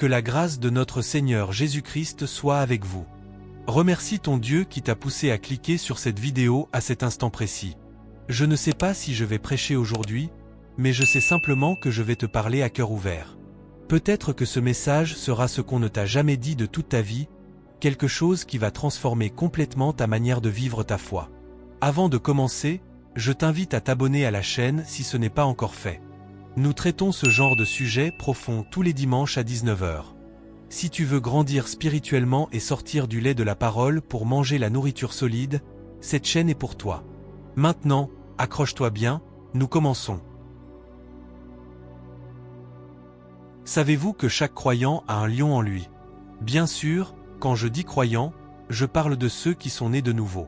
Que la grâce de notre Seigneur Jésus-Christ soit avec vous. Remercie ton Dieu qui t'a poussé à cliquer sur cette vidéo à cet instant précis. Je ne sais pas si je vais prêcher aujourd'hui, mais je sais simplement que je vais te parler à cœur ouvert. Peut-être que ce message sera ce qu'on ne t'a jamais dit de toute ta vie, quelque chose qui va transformer complètement ta manière de vivre ta foi. Avant de commencer, je t'invite à t'abonner à la chaîne si ce n'est pas encore fait. Nous traitons ce genre de sujet profond tous les dimanches à 19 h. Si tu veux grandir spirituellement et sortir du lait de la parole pour manger la nourriture solide, cette chaîne est pour toi. Maintenant, accroche-toi bien, nous commençons. Savez-vous que chaque croyant a un lion en lui? Bien sûr, quand je dis croyant, je parle de ceux qui sont nés de nouveau.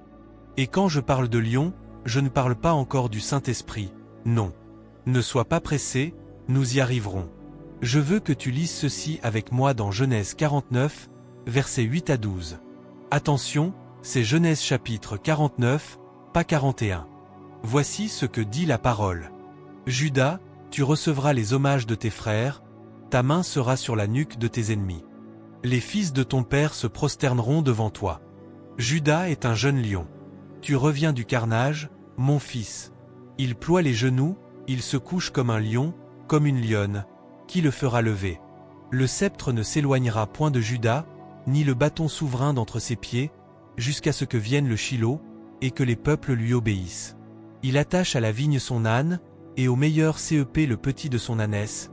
Et quand je parle de lion, je ne parle pas encore du Saint-Esprit, non. Ne sois pas pressé, nous y arriverons. Je veux que tu lises ceci avec moi dans Genèse 49, versets 8 à 12. Attention, c'est Genèse chapitre 49, pas 41. Voici ce que dit la parole. Judas, tu recevras les hommages de tes frères, ta main sera sur la nuque de tes ennemis. Les fils de ton père se prosterneront devant toi. Judas est un jeune lion. Tu reviens du carnage, mon fils. Il ploie les genoux, il se couche comme un lion, comme une lionne. Qui le fera lever? Le sceptre ne s'éloignera point de Judas, ni le bâton souverain d'entre ses pieds, jusqu'à ce que vienne le Shilo, et que les peuples lui obéissent. Il attache à la vigne son âne, et au meilleur cep le petit de son ânesse.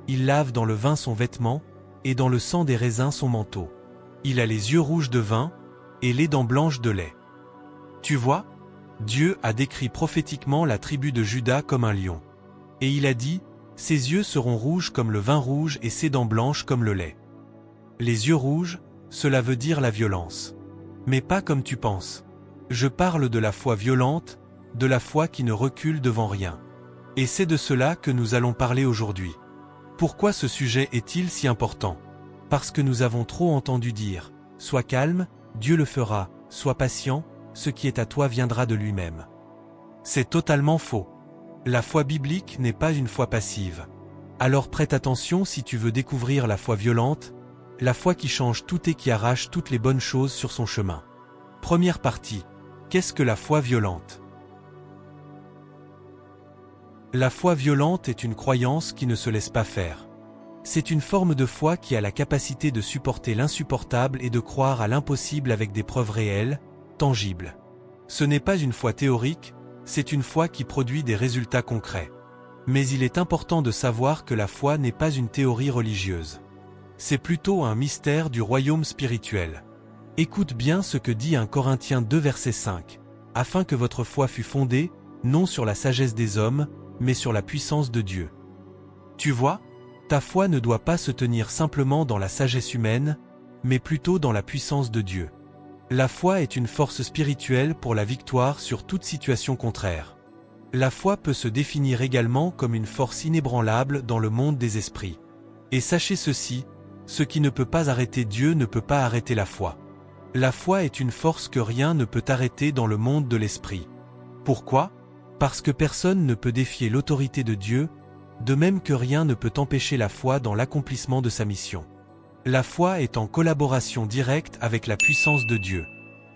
Il lave dans le vin son vêtement, et dans le sang des raisins son manteau. Il a les yeux rouges de vin, et les dents blanches de lait. Tu vois? Dieu a décrit prophétiquement la tribu de Juda comme un lion. Et il a dit, ses yeux seront rouges comme le vin rouge et ses dents blanches comme le lait. Les yeux rouges, cela veut dire la violence. Mais pas comme tu penses. Je parle de la foi violente, de la foi qui ne recule devant rien. Et c'est de cela que nous allons parler aujourd'hui. Pourquoi ce sujet est-il si important? Parce que nous avons trop entendu dire, sois calme, Dieu le fera, sois patient, ce qui est à toi viendra de lui-même. C'est totalement faux. La foi biblique n'est pas une foi passive. Alors prête attention si tu veux découvrir la foi violente, la foi qui change tout et qui arrache toutes les bonnes choses sur son chemin. Première partie. Qu'est-ce que la foi violente? La foi violente est une croyance qui ne se laisse pas faire. C'est une forme de foi qui a la capacité de supporter l'insupportable et de croire à l'impossible avec des preuves réelles, tangibles. Ce n'est pas une foi théorique, c'est une foi qui produit des résultats concrets. Mais il est important de savoir que la foi n'est pas une théorie religieuse. C'est plutôt un mystère du royaume spirituel. Écoute bien ce que dit 1 Corinthiens 2 verset 5. Afin que votre foi fût fondée, non sur la sagesse des hommes, mais sur la puissance de Dieu. Tu vois, ta foi ne doit pas se tenir simplement dans la sagesse humaine, mais plutôt dans la puissance de Dieu. La foi est une force spirituelle pour la victoire sur toute situation contraire. La foi peut se définir également comme une force inébranlable dans le monde des esprits. Et sachez ceci, ce qui ne peut pas arrêter Dieu ne peut pas arrêter la foi. La foi est une force que rien ne peut arrêter dans le monde de l'esprit. Pourquoi? Parce que personne ne peut défier l'autorité de Dieu, de même que rien ne peut empêcher la foi dans l'accomplissement de sa mission. La foi est en collaboration directe avec la puissance de Dieu.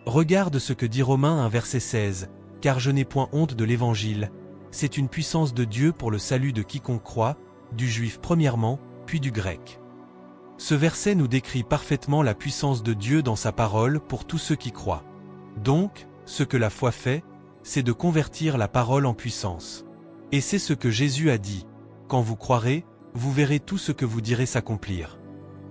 Regarde ce que dit Romains 1 verset 16, « Car je n'ai point honte de l'Évangile, c'est une puissance de Dieu pour le salut de quiconque croit, du juif premièrement, puis du grec. » Ce verset nous décrit parfaitement la puissance de Dieu dans sa parole pour tous ceux qui croient. Donc, ce que la foi fait, c'est de convertir la parole en puissance. Et c'est ce que Jésus a dit. Quand vous croirez, vous verrez tout ce que vous direz s'accomplir.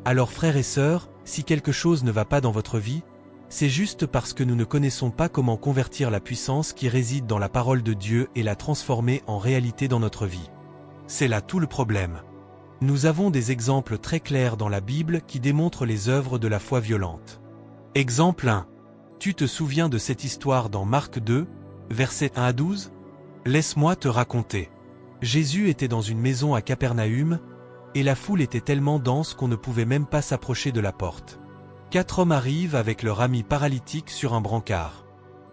Alors frères et sœurs, si quelque chose ne va pas dans votre vie, c'est juste parce que nous ne connaissons pas comment convertir la puissance qui réside dans la parole de Dieu et la transformer en réalité dans notre vie. C'est là tout le problème. Nous avons des exemples très clairs dans la Bible qui démontrent les œuvres de la foi violente. Exemple 1. Tu te souviens de cette histoire dans Marc 2, versets 1 à 12? Laisse-moi te raconter. Jésus était dans une maison à Capernaüm, et la foule était tellement dense qu'on ne pouvait même pas s'approcher de la porte. 4 hommes arrivent avec leur ami paralytique sur un brancard.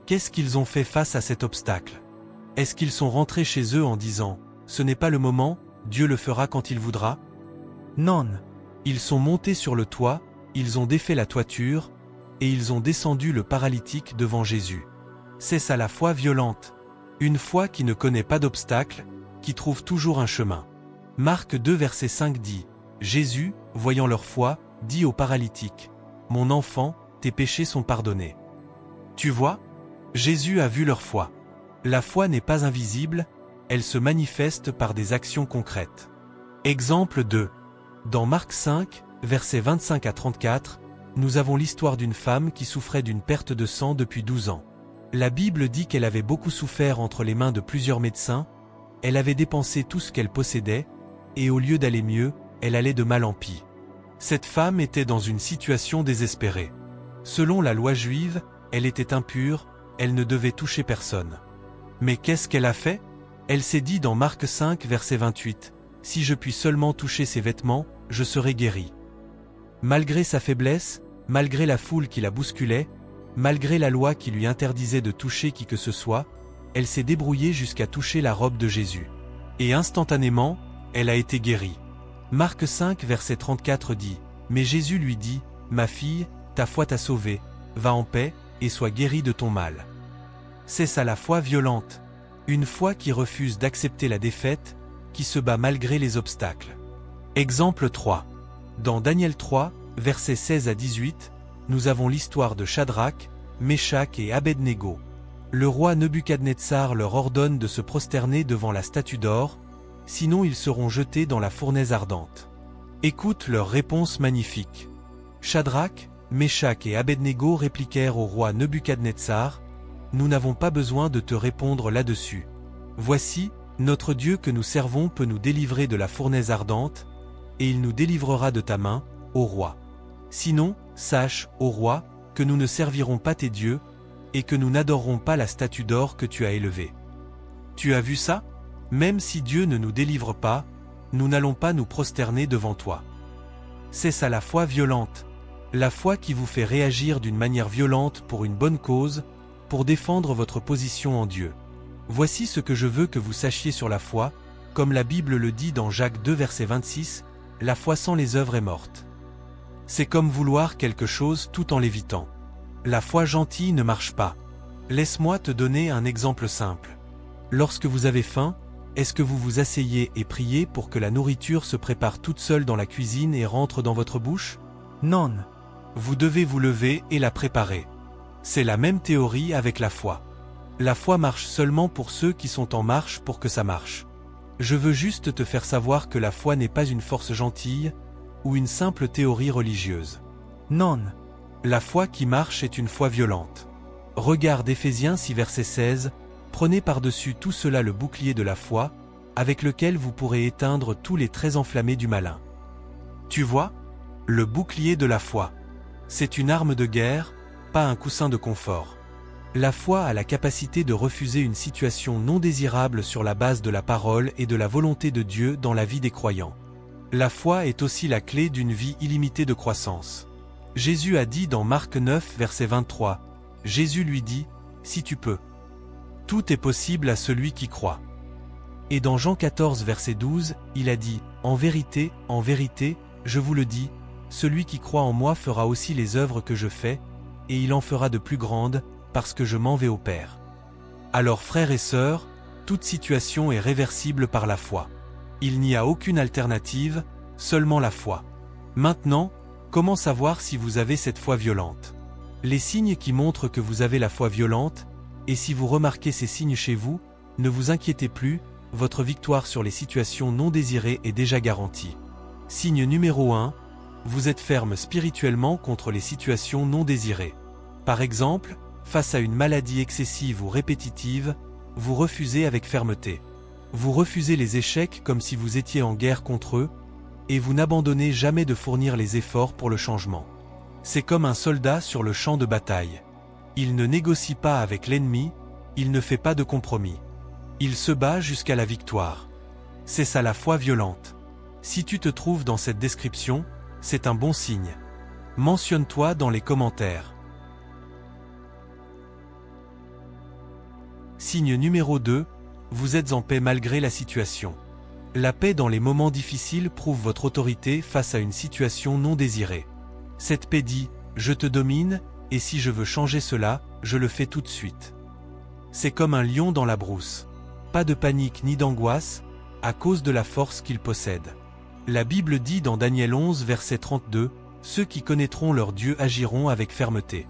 Qu'est-ce qu'ils ont fait face à cet obstacle? Est-ce qu'ils sont rentrés chez eux en disant « Ce n'est pas le moment, Dieu le fera quand il voudra » Non. Ils sont montés sur le toit, ils ont défait la toiture, et ils ont descendu le paralytique devant Jésus. C'est ça la foi violente. Une foi qui ne connaît pas d'obstacle, qui trouve toujours un chemin. Marc 2 verset 5 dit, « Jésus, voyant leur foi, dit au paralytique, « Mon enfant, tes péchés sont pardonnés. » Tu vois? Jésus a vu leur foi. La foi n'est pas invisible, elle se manifeste par des actions concrètes. Exemple 2. Dans Marc 5, versets 25 à 34, nous avons l'histoire d'une femme qui souffrait d'une perte de sang depuis 12 ans. La Bible dit qu'elle avait beaucoup souffert entre les mains de plusieurs médecins, elle avait dépensé tout ce qu'elle possédait, et au lieu d'aller mieux, elle allait de mal en pis. Cette femme était dans une situation désespérée. Selon la loi juive, elle était impure, elle ne devait toucher personne. Mais qu'est-ce qu'elle a fait? Elle s'est dit dans Marc 5 verset 28, « Si je puis seulement toucher ses vêtements, je serai guérie. » Malgré sa faiblesse, malgré la foule qui la bousculait, malgré la loi qui lui interdisait de toucher qui que ce soit, elle s'est débrouillée jusqu'à toucher la robe de Jésus. Et instantanément, elle a été guérie. Marc 5 verset 34 dit, « Mais Jésus lui dit, « Ma fille, ta foi t'a sauvée, va en paix, et sois guérie de ton mal. » C'est ça la foi violente. Une foi qui refuse d'accepter la défaite, qui se bat malgré les obstacles. Exemple 3. Dans Daniel 3, versets 16 à 18, nous avons l'histoire de Shadrach, Meshach et Abednego. Le roi Nebuchadnezzar leur ordonne de se prosterner devant la statue d'or, sinon ils seront jetés dans la fournaise ardente. Écoute leur réponse magnifique. Shadrach, Meshach et Abednego répliquèrent au roi Nebuchadnezzar, « Nous n'avons pas besoin de te répondre là-dessus. Voici, notre Dieu que nous servons peut nous délivrer de la fournaise ardente, et il nous délivrera de ta main, ô roi. Sinon, sache, ô roi, que nous ne servirons pas tes dieux, et que nous n'adorerons pas la statue d'or que tu as élevée. Tu as vu ça? Même si Dieu ne nous délivre pas, nous n'allons pas nous prosterner devant toi. » C'est ça la foi violente. La foi qui vous fait réagir d'une manière violente pour une bonne cause, pour défendre votre position en Dieu. Voici ce que je veux que vous sachiez sur la foi, comme la Bible le dit dans Jacques 2 verset 26, « La foi sans les œuvres est morte. » C'est comme vouloir quelque chose tout en l'évitant. La foi gentille ne marche pas. Laisse-moi te donner un exemple simple. Lorsque vous avez faim, est-ce que vous vous asseyez et priez pour que la nourriture se prépare toute seule dans la cuisine et rentre dans votre bouche? Non. Vous devez vous lever et la préparer. C'est la même théorie avec la foi. La foi marche seulement pour ceux qui sont en marche pour que ça marche. Je veux juste te faire savoir que la foi n'est pas une force gentille, ou une simple théorie religieuse. Non. La foi qui marche est une foi violente. Regarde Éphésiens 6 verset 16, « Prenez par-dessus tout cela le bouclier de la foi, avec lequel vous pourrez éteindre tous les traits enflammés du malin. » Tu vois? Le bouclier de la foi. C'est une arme de guerre, pas un coussin de confort. La foi a la capacité de refuser une situation non désirable sur la base de la parole et de la volonté de Dieu dans la vie des croyants. La foi est aussi la clé d'une vie illimitée de croissance. Jésus a dit dans Marc 9 verset 23, Jésus lui dit, « Si tu peux. » Tout est possible à celui qui croit. Et dans Jean 14 verset 12, il a dit, « En vérité, je vous le dis, celui qui croit en moi fera aussi les œuvres que je fais, et il en fera de plus grandes, parce que je m'en vais au Père. » Alors frères et sœurs, toute situation est réversible par la foi. Il n'y a aucune alternative, seulement la foi. Maintenant, comment savoir si vous avez cette foi violente? Les signes qui montrent que vous avez la foi violente, et si vous remarquez ces signes chez vous, ne vous inquiétez plus, votre victoire sur les situations non désirées est déjà garantie. Signe numéro 1, vous êtes ferme spirituellement contre les situations non désirées. Par exemple, face à une maladie excessive ou répétitive, vous refusez avec fermeté. Vous refusez les échecs comme si vous étiez en guerre contre eux, et vous n'abandonnez jamais de fournir les efforts pour le changement. C'est comme un soldat sur le champ de bataille. Il ne négocie pas avec l'ennemi, il ne fait pas de compromis. Il se bat jusqu'à la victoire. C'est ça la foi violente. Si tu te trouves dans cette description, c'est un bon signe. Mentionne-toi dans les commentaires. Signe numéro 2, vous êtes en paix malgré la situation. La paix dans les moments difficiles prouve votre autorité face à une situation non désirée. Cette paix dit « Je te domine, et si je veux changer cela, je le fais tout de suite ». C'est comme un lion dans la brousse. Pas de panique ni d'angoisse, à cause de la force qu'il possède. La Bible dit dans Daniel 11 verset 32, « Ceux qui connaîtront leur Dieu agiront avec fermeté ».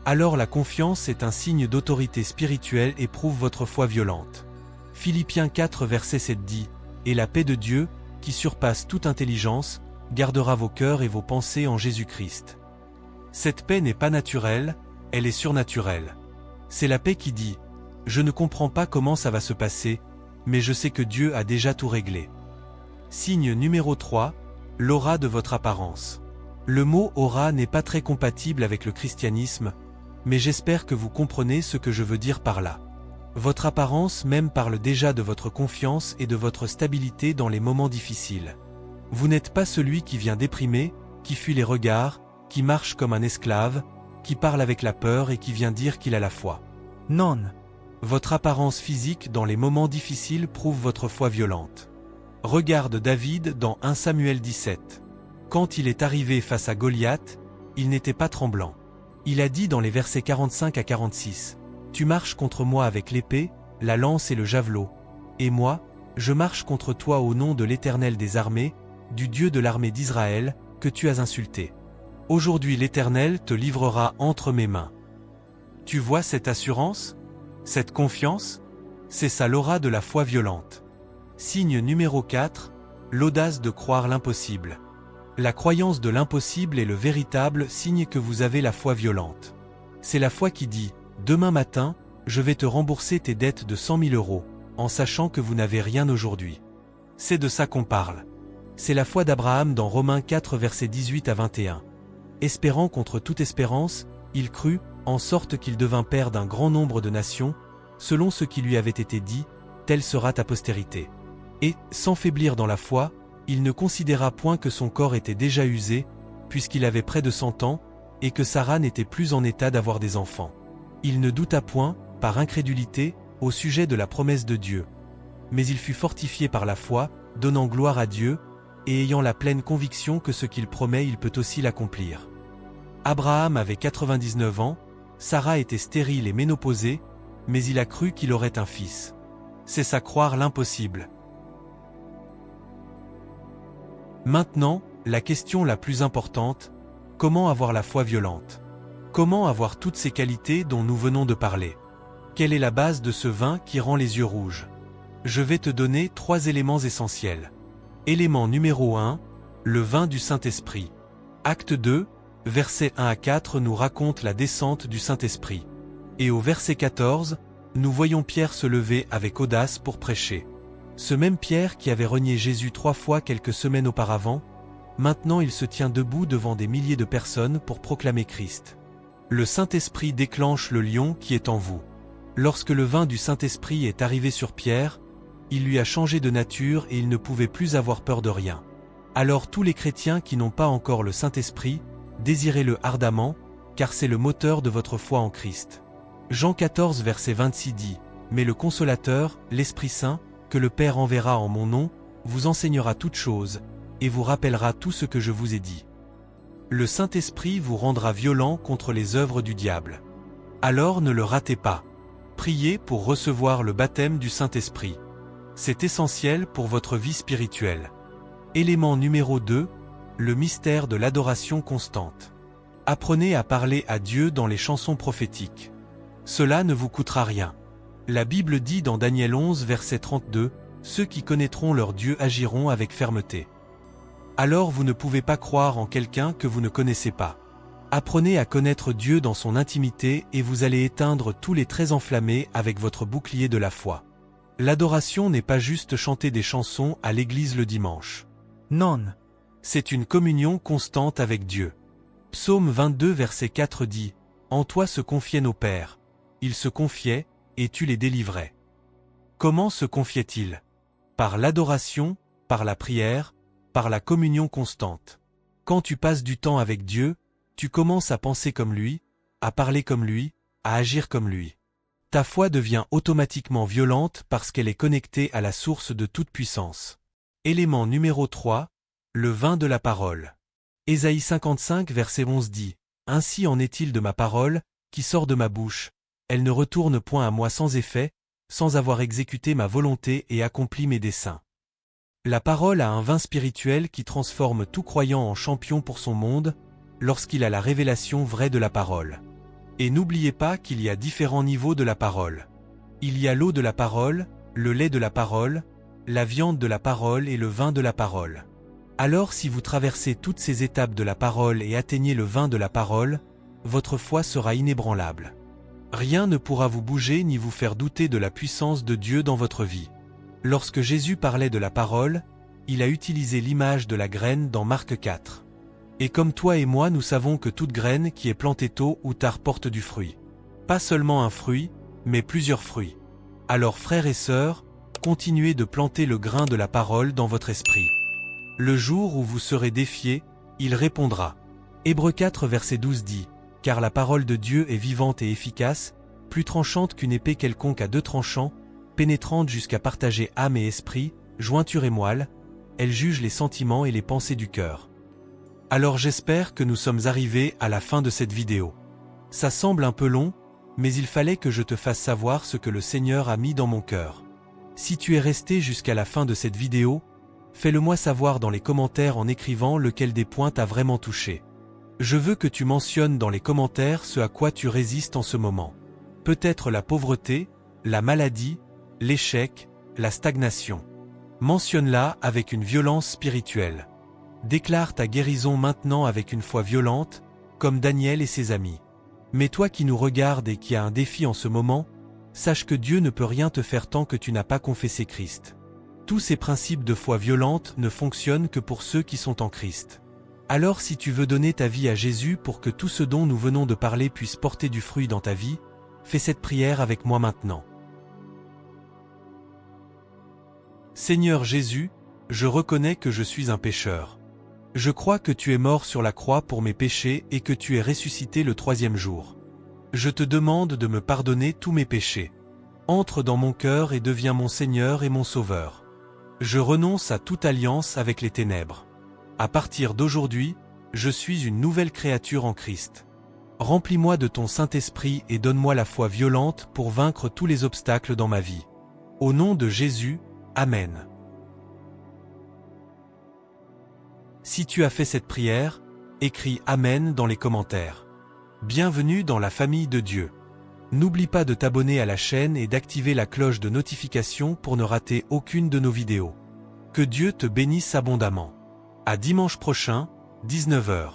Alors la confiance est un signe d'autorité spirituelle et prouve votre foi violente. Philippiens 4 verset 7 dit, « Et la paix de Dieu, qui surpasse toute intelligence, gardera vos cœurs et vos pensées en Jésus-Christ. » Cette paix n'est pas naturelle, elle est surnaturelle. C'est la paix qui dit, « Je ne comprends pas comment ça va se passer, mais je sais que Dieu a déjà tout réglé. » Signe numéro 3, l'aura de votre apparence. Le mot aura n'est pas très compatible avec le christianisme, mais j'espère que vous comprenez ce que je veux dire par là. Votre apparence même parle déjà de votre confiance et de votre stabilité dans les moments difficiles. Vous n'êtes pas celui qui vient déprimer, qui fuit les regards, qui marche comme un esclave, qui parle avec la peur et qui vient dire qu'il a la foi. Non. Votre apparence physique dans les moments difficiles prouve votre foi violente. Regarde David dans 1 Samuel 17. Quand il est arrivé face à Goliath, il n'était pas tremblant. Il a dit dans les versets 45 à 46, « Tu marches contre moi avec l'épée, la lance et le javelot, et moi, je marche contre toi au nom de l'Éternel des armées, du Dieu de l'armée d'Israël, que tu as insulté. Aujourd'hui l'Éternel te livrera entre mes mains. » Tu vois cette assurance? Cette confiance? C'est ça l'aura de la foi violente. Signe numéro 4, l'audace de croire l'impossible. La croyance de l'impossible est le véritable signe que vous avez la foi violente. C'est la foi qui dit, « Demain matin, je vais te rembourser tes dettes de 100 000 €, en sachant que vous n'avez rien aujourd'hui. » C'est de ça qu'on parle. C'est la foi d'Abraham dans Romains 4 versets 18 à 21. Espérant contre toute espérance, il crut, en sorte qu'il devint père d'un grand nombre de nations, selon ce qui lui avait été dit, telle sera ta postérité. Et, sans faiblir dans la foi, il ne considéra point que son corps était déjà usé, puisqu'il avait près de 100 ans, et que Sarah n'était plus en état d'avoir des enfants. Il ne douta point, par incrédulité, au sujet de la promesse de Dieu. Mais il fut fortifié par la foi, donnant gloire à Dieu, et ayant la pleine conviction que ce qu'il promet il peut aussi l'accomplir. Abraham avait 99 ans, Sarah était stérile et ménopausée, mais il a cru qu'il aurait un fils. C'est ça croire l'impossible. Maintenant, la question la plus importante, comment avoir la foi violente? Comment avoir toutes ces qualités dont nous venons de parler? Quelle est la base de ce vin qui rend les yeux rouges? Je vais te donner 3 éléments essentiels. Élément numéro 1, le vin du Saint-Esprit. Acte 2, versets 1 à 4 nous raconte la descente du Saint-Esprit. Et au verset 14, nous voyons Pierre se lever avec audace pour prêcher. Ce même Pierre qui avait renié Jésus 3 fois quelques semaines auparavant, maintenant il se tient debout devant des milliers de personnes pour proclamer Christ. Le Saint-Esprit déclenche le lion qui est en vous. Lorsque le vin du Saint-Esprit est arrivé sur Pierre, il lui a changé de nature et il ne pouvait plus avoir peur de rien. Alors tous les chrétiens qui n'ont pas encore le Saint-Esprit, désirez-le ardemment, car c'est le moteur de votre foi en Christ. Jean 14 verset 26 dit, « Mais le Consolateur, l'Esprit Saint, que le Père enverra en mon nom, vous enseignera toutes choses, et vous rappellera tout ce que je vous ai dit. » Le Saint-Esprit vous rendra violent contre les œuvres du diable. Alors ne le ratez pas. Priez pour recevoir le baptême du Saint-Esprit. C'est essentiel pour votre vie spirituelle. Élément numéro 2, le mystère de l'adoration constante. Apprenez à parler à Dieu dans les chansons prophétiques. Cela ne vous coûtera rien. La Bible dit dans Daniel 11 verset 32, « Ceux qui connaîtront leur Dieu agiront avec fermeté. » Alors vous ne pouvez pas croire en quelqu'un que vous ne connaissez pas. Apprenez à connaître Dieu dans son intimité et vous allez éteindre tous les traits enflammés avec votre bouclier de la foi. L'adoration n'est pas juste chanter des chansons à l'église le dimanche. Non. C'est une communion constante avec Dieu. Psaume 22 verset 4 dit, « En toi se confiaient nos pères. Ils se confiaient, et tu les délivrais. » Comment se confiait-il? Par l'adoration, par la prière, par la communion constante. Quand tu passes du temps avec Dieu, tu commences à penser comme lui, à parler comme lui, à agir comme lui. Ta foi devient automatiquement violente parce qu'elle est connectée à la source de toute puissance. Élément numéro 3, le vin de la parole. Ésaïe 55 verset 11 dit « Ainsi en est-il de ma parole, qui sort de ma bouche, elle ne retourne point à moi sans effet, sans avoir exécuté ma volonté et accompli mes desseins. » La parole a un vin spirituel qui transforme tout croyant en champion pour son monde, lorsqu'il a la révélation vraie de la parole. Et n'oubliez pas qu'il y a différents niveaux de la parole. Il y a l'eau de la parole, le lait de la parole, la viande de la parole et le vin de la parole. Alors si vous traversez toutes ces étapes de la parole et atteignez le vin de la parole, votre foi sera inébranlable. Rien ne pourra vous bouger ni vous faire douter de la puissance de Dieu dans votre vie. Lorsque Jésus parlait de la parole, il a utilisé l'image de la graine dans Marc 4. Et comme toi et moi nous savons que toute graine qui est plantée tôt ou tard porte du fruit. Pas seulement un fruit, mais plusieurs fruits. Alors frères et sœurs, continuez de planter le grain de la parole dans votre esprit. Le jour où vous serez défiés, il répondra. Hébreux 4 verset 12 dit « Car la parole de Dieu est vivante et efficace, plus tranchante qu'une épée quelconque à deux tranchants, pénétrante jusqu'à partager âme et esprit, jointure et moelle, elle juge les sentiments et les pensées du cœur. » Alors j'espère que nous sommes arrivés à la fin de cette vidéo. Ça semble un peu long, mais il fallait que je te fasse savoir ce que le Seigneur a mis dans mon cœur. Si tu es resté jusqu'à la fin de cette vidéo, fais-le moi savoir dans les commentaires en écrivant lequel des points t'a vraiment touché. Je veux que tu mentionnes dans les commentaires ce à quoi tu résistes en ce moment. Peut-être la pauvreté, la maladie, l'échec, la stagnation. Mentionne-la avec une violence spirituelle. Déclare ta guérison maintenant avec une foi violente, comme Daniel et ses amis. Mais toi qui nous regardes et qui as un défi en ce moment, sache que Dieu ne peut rien te faire tant que tu n'as pas confessé Christ. Tous ces principes de foi violente ne fonctionnent que pour ceux qui sont en Christ. Alors si tu veux donner ta vie à Jésus pour que tout ce dont nous venons de parler puisse porter du fruit dans ta vie, fais cette prière avec moi maintenant. Seigneur Jésus, je reconnais que je suis un pécheur. Je crois que tu es mort sur la croix pour mes péchés et que tu es ressuscité le troisième jour. Je te demande de me pardonner tous mes péchés. Entre dans mon cœur et deviens mon Seigneur et mon Sauveur. Je renonce à toute alliance avec les ténèbres. À partir d'aujourd'hui, je suis une nouvelle créature en Christ. Remplis-moi de ton Saint-Esprit et donne-moi la foi violente pour vaincre tous les obstacles dans ma vie. Au nom de Jésus, Amen. Si tu as fait cette prière, écris Amen dans les commentaires. Bienvenue dans la famille de Dieu. N'oublie pas de t'abonner à la chaîne et d'activer la cloche de notification pour ne rater aucune de nos vidéos. Que Dieu te bénisse abondamment. À dimanche prochain, 19 h.